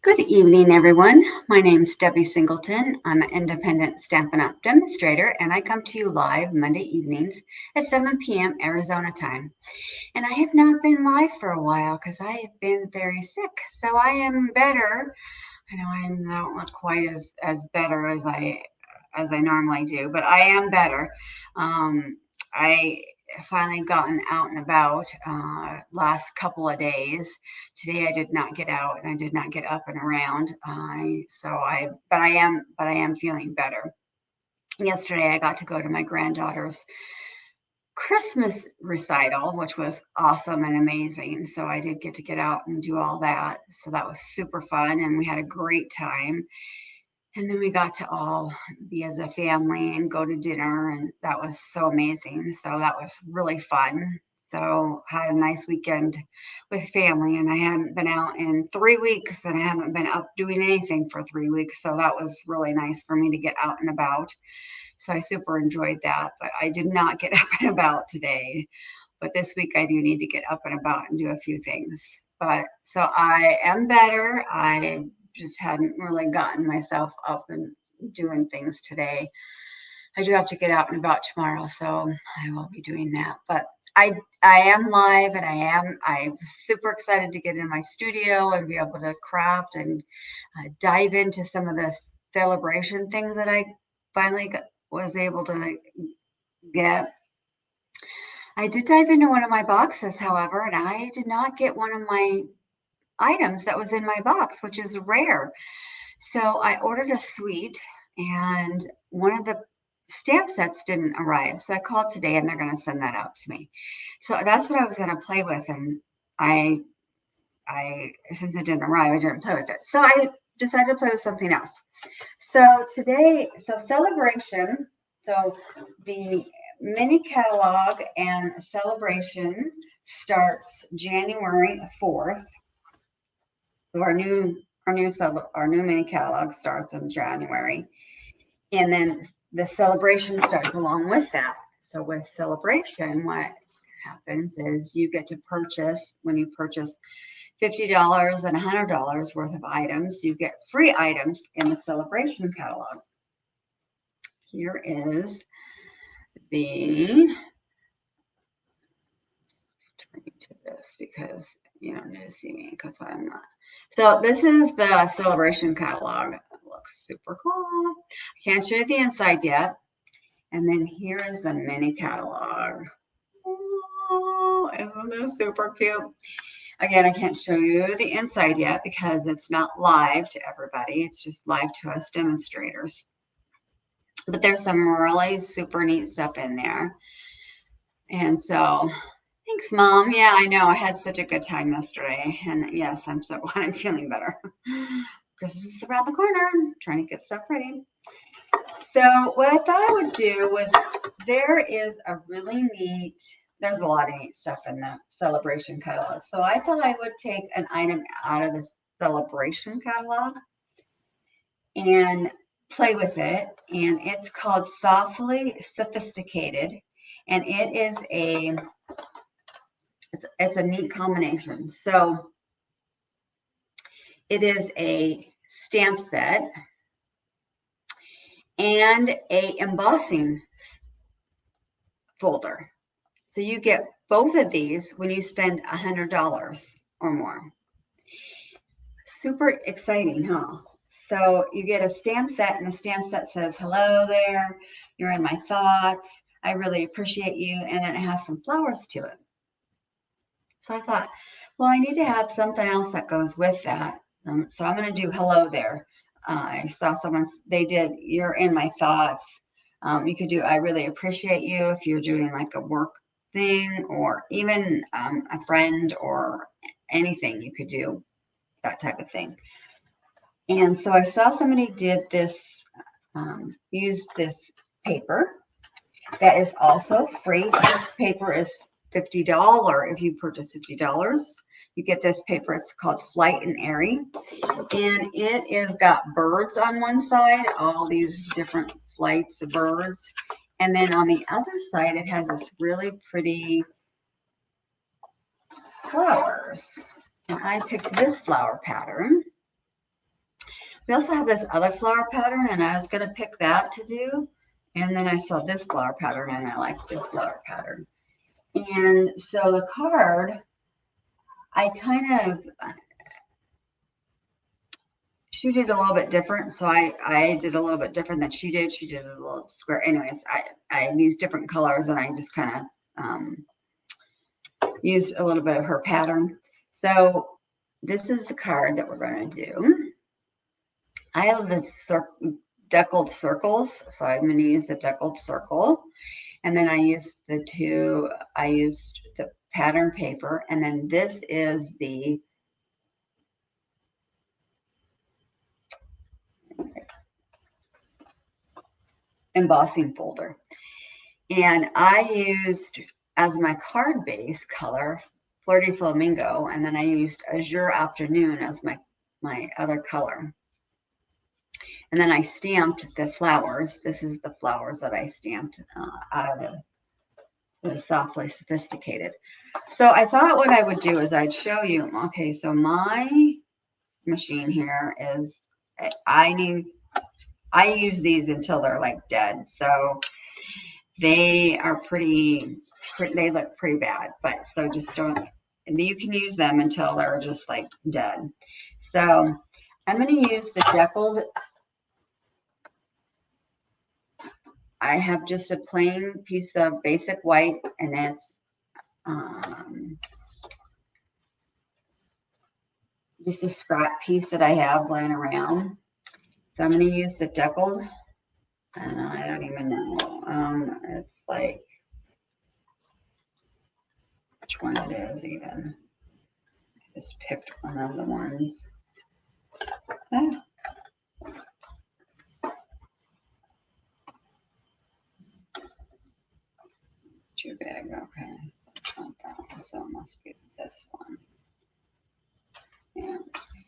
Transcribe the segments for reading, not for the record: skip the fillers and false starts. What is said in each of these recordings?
Good evening, everyone. My name's Debbie Singleton. I'm an independent Stampin' Up! Demonstrator, and I come to you live Monday evenings at 7 p.m. Arizona time. And I have not been live for a while because I have been very sick. So I am better. I know I don't look quite as better as I normally do, but I am better. I finally gotten out and about last couple of days. Today I did not get out and I did not get up and around. But I am feeling better. Yesterday I got to go to my granddaughter's Christmas recital, which was awesome and amazing. So I did get to get out and do all that. So that was super fun and we had a great time. And then we got to all be as a family and go to dinner, and that was so amazing. So that was really fun. So had a nice weekend with family, and I hadn't been out in 3 weeks, and I haven't been up doing anything for 3 weeks. So that was really nice for me to get out and about. So I super enjoyed that, but I did not get up and about today. But this week I do need to get up and about and do a few things. But so I am better. I just hadn't really gotten myself up and doing things today. I do have to get out and about tomorrow, so I will be doing that. But I am live, and I'm super excited to get in my studio and be able to craft and dive into some of the celebration things that I finally was able to get. I did dive into one of my boxes, however, and I did not get one of my items that was in my box, which is rare. So I ordered a suite, and one of the stamp sets didn't arrive. So I called today, and they're going to send that out to me. So that's what I was going to play with, and I since it didn't arrive, I didn't play with it. So I decided to play with something else. So today, Sale-a-bration. So the mini catalog and celebration starts January 4th. So our new mini catalog starts in January, and then the celebration starts along with that. So with celebration, what happens is you get to purchase, when you purchase $50 and $100 worth of items, you get free items in the celebration catalog. Here is the, turning to this because you don't need to see me because I'm not. So this is the celebration catalog. It looks super cool. I can't show you the inside yet. And then here is the mini catalog. Oh, isn't this super cute? Again, I can't show you the inside yet because it's not live to everybody. It's just live to us demonstrators. But there's some really super neat stuff in there. And so, thanks, Mom. Yeah, I know. I had such a good time yesterday. And yes, I'm so glad I'm feeling better. Christmas is around the corner. I'm trying to get stuff ready. So what I thought I would do was, there's a lot of neat stuff in the celebration catalog. So I thought I would take an item out of the celebration catalog and play with it. And it's called Softly Sophisticated. And it's a neat combination. So it is a stamp set and a embossing folder. So you get both of these when you spend $100 or more. Super exciting, huh? So you get a stamp set, and the stamp set says, "Hello there, you're in my thoughts. I really appreciate you." And then it has some flowers to it. So I thought, well, I need to have something else that goes with that. So I'm going to do "Hello there." I saw they did "You're in my thoughts." You could do "I really appreciate you" if you're doing like a work thing, or even a friend or anything. You could do that type of thing. And so I saw somebody did this, used this paper that is also free. This paper is $50. If you purchase $50, you get this paper. It's called Flight and Airy, and it is got birds on one side, all these different flights of birds, and then on the other side it has this really pretty flowers. And I picked this flower pattern, We also have this other flower pattern, and I was going to pick that to do. And then I saw this flower pattern, and I like this flower pattern. And so the card, I kind of she did a little bit different. So I did a little bit different than she did. She did a little square. Anyways, I used different colors, and I just kind of used a little bit of her pattern. So this is the card that we're going to do. I have the deckled circles, so I'm going to use the deckled circle, and then I used the pattern paper, and then this is the embossing folder, and I used as my card base color Flirty Flamingo, and then I used Azure Afternoon as my other color. And then I stamped the flowers. This is the flowers that I stamped out of the Softly Sophisticated. So I thought what I would do is I'd show you, okay, so my machine here is, I use these until they're like dead. So they are they look pretty bad, but so just don't, you can use them until they're just like dead. So I'm going to use the Deckled. I have just a plain piece of basic white, and it's just a scrap piece that I have laying around. So I'm going to use the Deckled. I don't even know. It's like, which one it is even. I just picked one of the ones. Ah. Too big. Okay. It's not that one, so it must be this one. Yeah.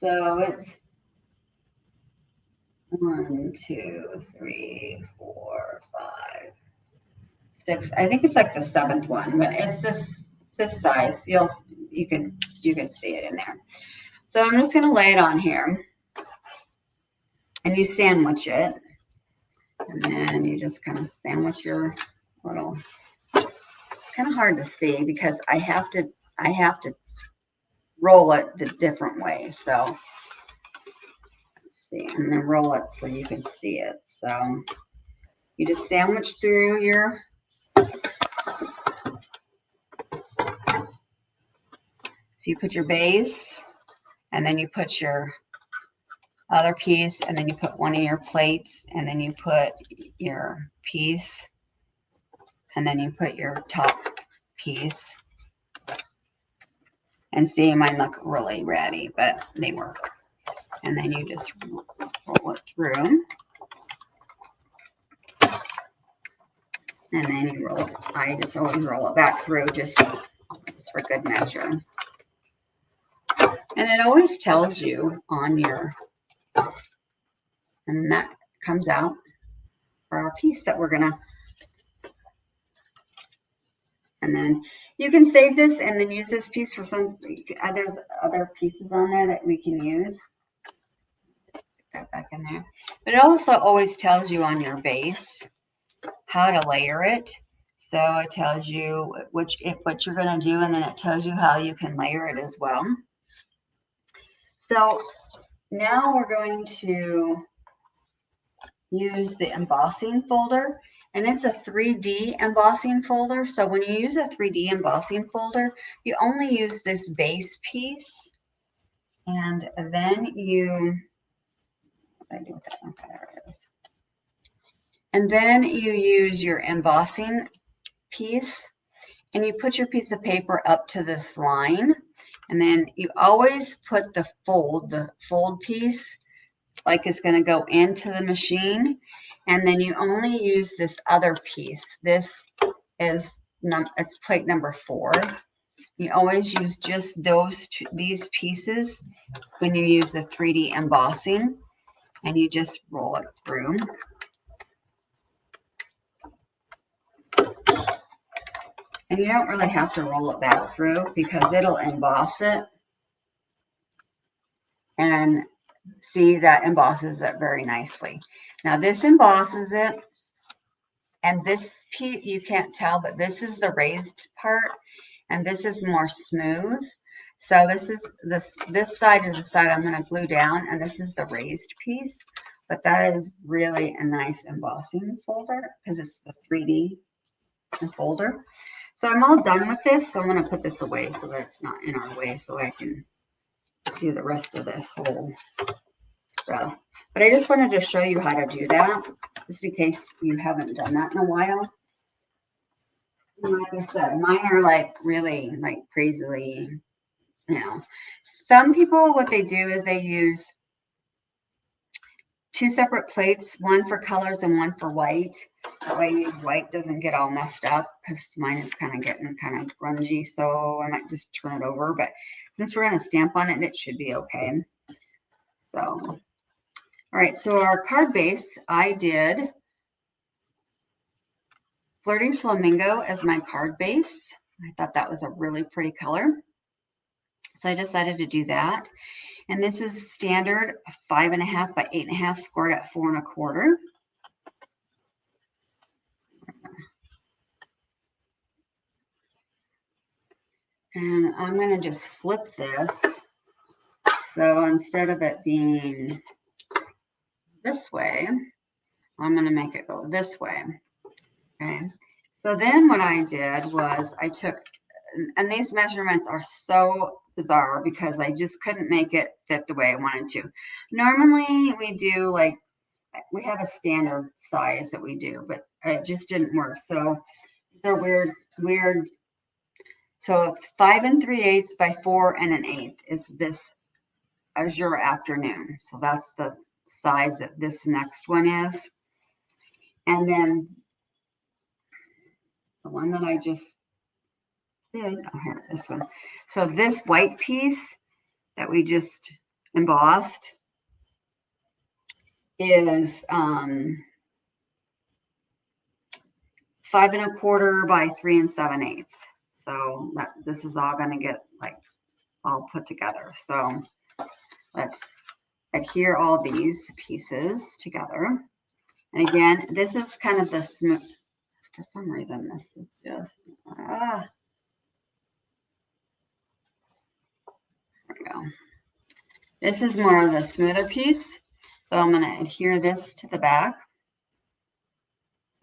So it's 1, 2, 3, 4, 5, 6. I think it's like the 7th one, but it's this size. You can see it in there. So I'm just going to lay it on here, and you sandwich it, and then you just kind of sandwich your little. It's kind of hard to see because I have to roll it the different way. So let's see, and then roll it so you can see it. So you just sandwich through your. So you put your base, and then you put your other piece, and then you put one of your plates, and then you put your piece, and then you put your top piece. And see, mine look really ratty, but they work. And then you just roll it through. And then you roll it. I just always roll it back through just for good measure. And it always tells you on your, and that comes out for our piece that we're gonna, and then you can save this and then use this piece for some, there's other pieces on there that we can use. Stick that back in there. But it also always tells you on your base how to layer it. So it tells you what you're going to do, and then it tells you how you can layer it as well. So now we're going to use the embossing folder, and it's a 3D embossing folder. So when you use a 3D embossing folder, you only use this base piece, and then you, what did I do with that? Okay, there it is. And then you use your embossing piece, and you put your piece of paper up to this line, and then you always put the fold piece like it's going to go into the machine, and then you only use this other piece. This is it's plate number 4. You always use just these pieces when you use the 3D embossing, and you just roll it through. And you don't really have to roll it back through because it'll emboss it. And See, that embosses it very nicely. Now this embosses it, and this piece, you can't tell, but this is the raised part, and this is more smooth. So this side is the side I'm going to glue down, and this is the raised piece. But that is really a nice embossing folder because it's the 3D folder. So I'm all done with this, so I'm going to put this away so that it's not in our way, so I can do the rest of this whole stuff. But I just wanted to show you how to do that, just in case you haven't done that in a while. Like I said, mine are like really like crazily, you know. Some people, what they do is they use 2 separate plates, one for colors and one for white. That way white doesn't get all messed up, because mine is kind of getting kind of grungy, so I might just turn it over. But since we're going to stamp on it, it should be okay. So, all right, so our card base, I did Flirting Flamingo as my card base. I thought that was a really pretty color, so I decided to do that. And this is standard 5.5 by 8.5, scored at 4 1/4. And I'm going to just flip this. So instead of it being this way, I'm going to make it go this way. Okay. So then what I did was I took, and these measurements are so bizarre because I just couldn't make it fit the way I wanted to. Normally we do like, we have a standard size that we do, but it just didn't work. So they're weird. So it's 5 3/8 by 4 1/8 is this Azure Afternoon. So that's the size that this next one is. And then the one that I just did, oh, here, this one. So this white piece that we just embossed is 5 1/4 by 3 7/8. So this is all going to get like all put together. So let's adhere all these pieces together. And again, this is kind of the smooth. For some reason, this is just there we go. This is more of the smoother piece, so I'm going to adhere this to the back.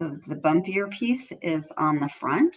So the bumpier piece is on the front.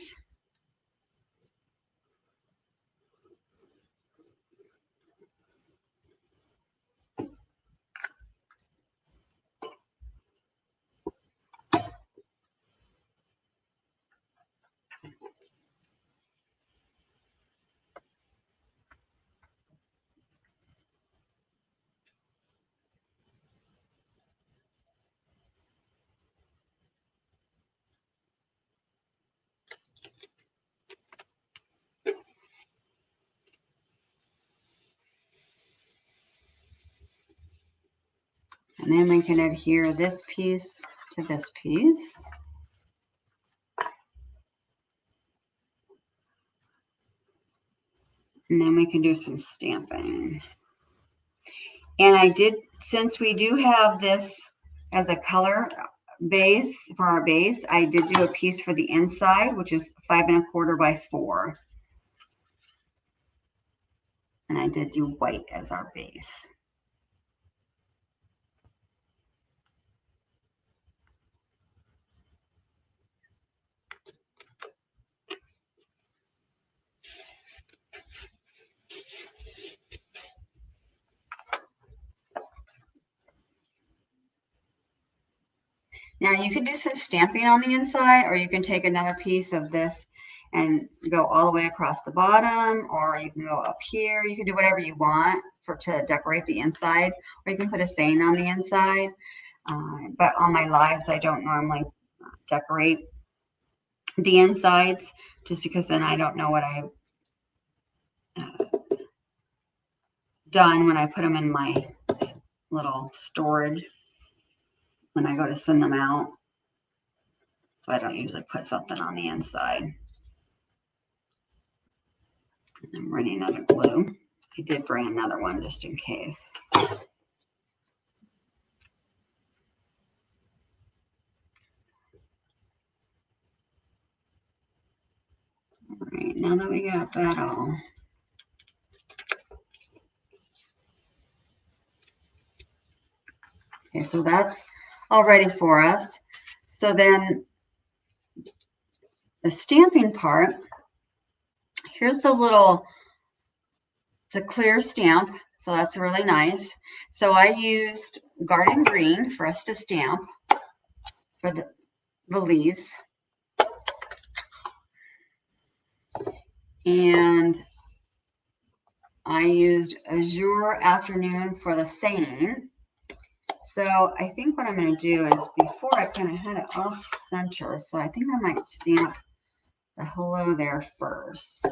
And then we can adhere this piece to this piece. And then we can do some stamping. And I did, since we do have this as a color base for our base, I did do a piece for the inside, which is 5 1/4 by 4. And I did do white as our base. Now you can do some stamping on the inside, or you can take another piece of this and go all the way across the bottom, or you can go up here. You can do whatever you want to decorate the inside, or you can put a saying on the inside. But on my lives, I don't normally decorate the insides, just because then I don't know what I've done when I put them in my little storage when I go to send them out. So I don't usually put something on the inside. I'm running out of glue. I did bring another one just in case. now that we got that all. Okay, so that's all ready for us. So then the stamping part, here's the clear stamp. So that's really nice. So I used garden green for us to stamp for the leaves. And I used Azure Afternoon for the saying. So I think what I'm going to do is, before I kind of had it off center, so I think I might stamp the hello there first.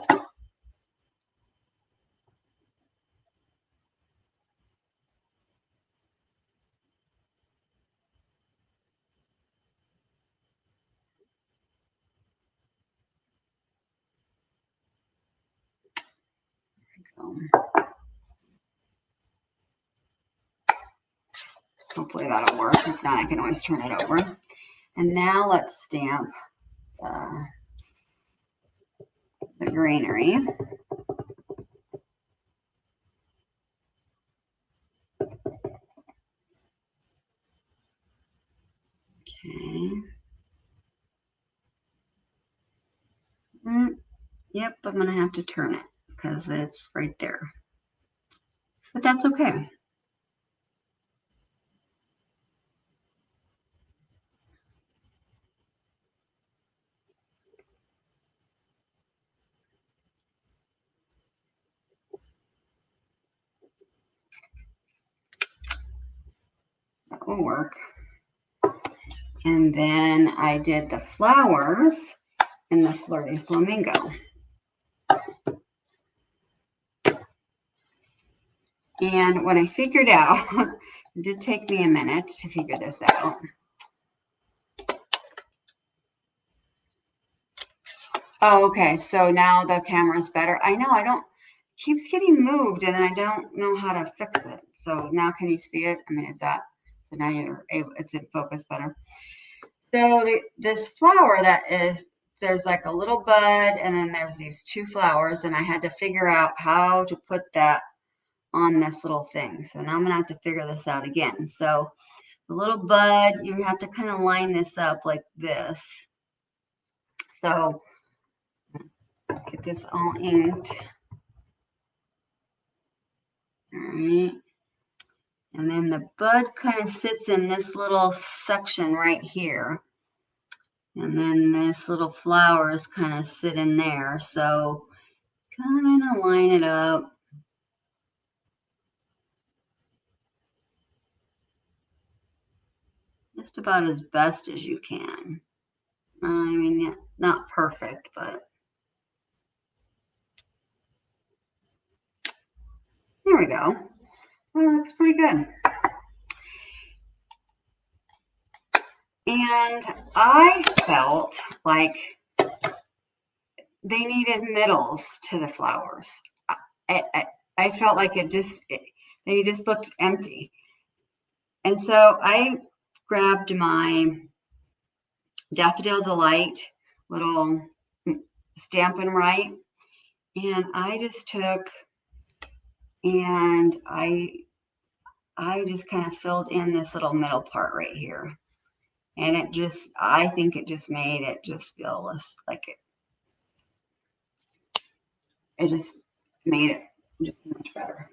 Hopefully that'll work. If not, I can always turn it over. And now let's stamp the greenery. Okay. Yep, I'm going to have to turn it because it's right there. But that's okay. That will work. And then I did the flowers in the Flirty Flamingo. And what I figured out, it did take me a minute to figure this out. Oh, okay, so now the camera's better. I know, it keeps getting moved and then I don't know how to fix it. So now can you see it? I mean, so now it's in focus better. So this flower there's like a little bud and then there's these two flowers, and I had to figure out how to put that on this little thing. So now I'm gonna have to figure this out again. So the little bud, you have to kind of line this up like this. So get this all inked. All right. And then the bud kind of sits in this little section right here. And then this little flowers kind of sit in there. So kind of line it up. Just about as best as you can. I mean, not perfect, but there we go. Well, looks pretty good. And I felt like they needed middles to the flowers. I felt like they just looked empty. And so I grabbed my Daffodil Delight little Stampin' Right, and I just took and I just kind of filled in this little middle part right here. And I think it just made it just feel like it just made it just much better.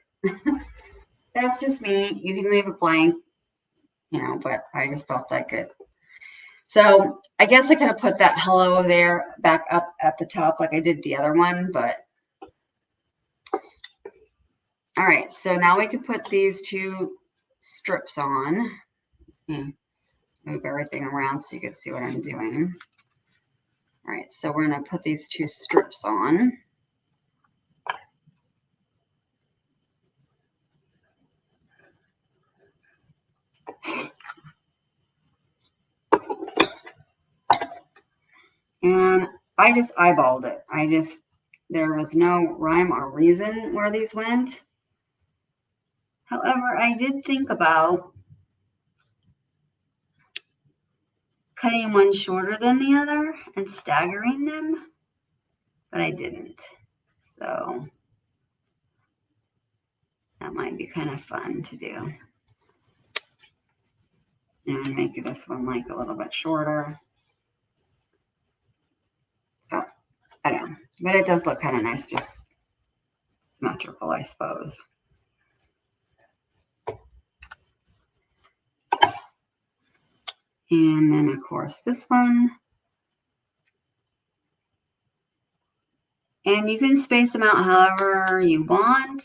That's just me. You can leave it blank, but I just felt like it. So I guess I could have put that hello there back up at the top like I did the other one, but all right. So now we can put these two strips on. Move everything around so you can see what I'm doing. All right, so we're going to put these two strips on. And I just eyeballed it. There was no rhyme or reason where these went. However, I did think about cutting one shorter than the other and staggering them. but I didn't. So that might be kind of fun to do. And make this one like a little bit shorter. Oh, I don't know, but it does look kind of nice, just symmetrical, I suppose. And then of course this one. And you can space them out however you want.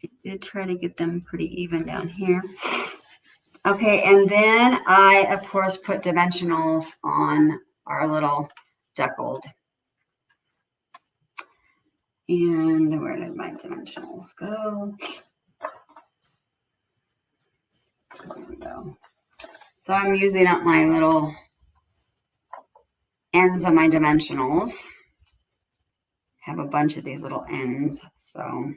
I did try to get them pretty even down here. Okay, and then I, of course, put dimensionals on our little Deckled. And where did my dimensionals go? There we go. So I'm using up my little ends of my dimensionals. Have a bunch of these little ends, so.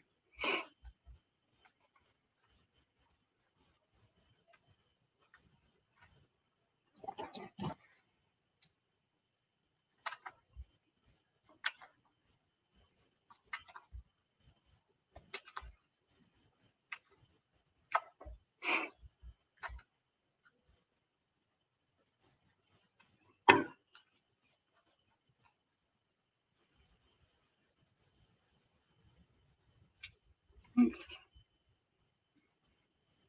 Oops.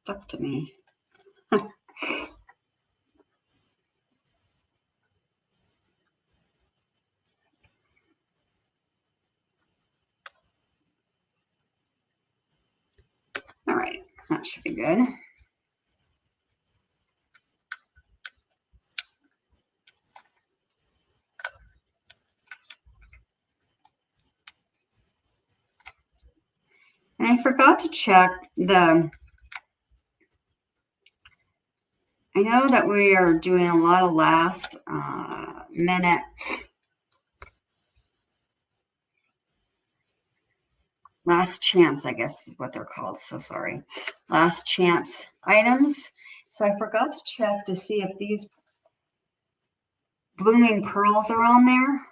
Stuck to me. All right, that should be good. And I forgot to check the, I know that we are doing a lot of last minute last chance, I guess is what they're called. So sorry. Last chance items. So I forgot to check to see if these blooming pearls are on there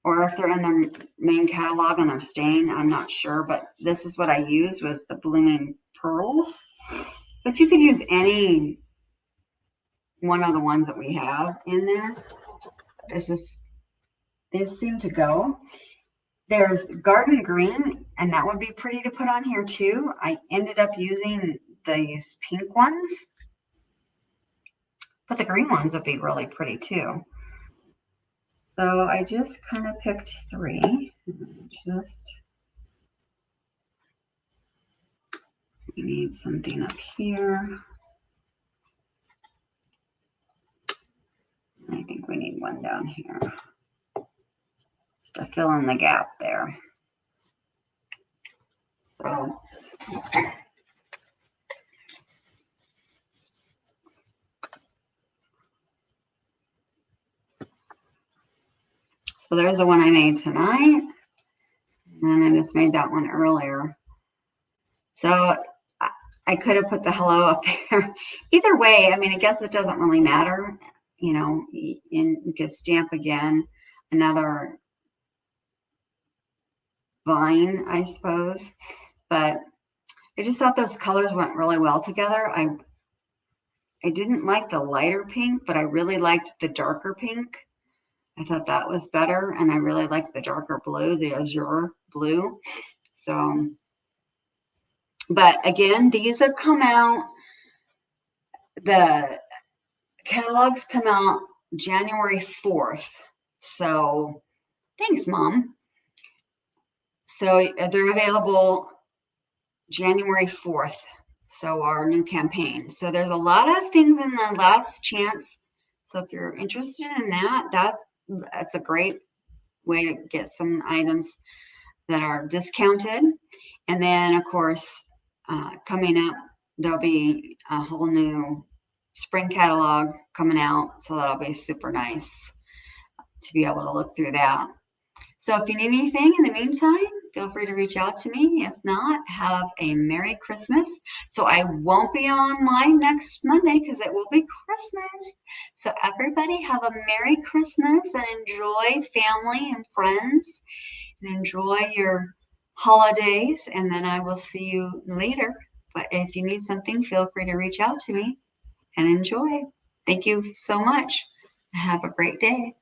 or if they're in the main catalog and they're staying. I'm not sure, but this is what I used with the blooming pearls. But you could use any one of the ones that we have in there. These seem to go. There's garden green, and that would be pretty to put on here too. I ended up using these pink ones, but the green ones would be really pretty too. So I just kind of picked three. We need something up here. I think we need one down here just to fill in the gap there. So there's the one I made tonight, and I just made that one earlier. So I could have put the hello up there. Either way, I mean, I guess it doesn't really matter. You know, you could stamp again another vine, I suppose. But I just thought those colors went really well together. I didn't like the lighter pink, but I really liked the darker pink. I thought that was better, and I really liked the darker blue, the azure blue. So, but again, these have come out, the catalogs come out January 4th. So, thanks, Mom. So, they're available January 4th. So, our new campaign. So, there's a lot of things in the last chance. So, if you're interested in that, that's a great way to get some items that are discounted. And then, of course, coming up, there'll be a whole new spring catalog coming out. So that'll be super nice to be able to look through that. So if you need anything in the meantime, feel free to reach out to me. If not, have a Merry Christmas. So I won't be on live next Monday because it will be Christmas. So everybody have a Merry Christmas and enjoy family and friends and enjoy your holidays. And then I will see you later. But if you need something, feel free to reach out to me and enjoy. Thank you so much. Have a great day.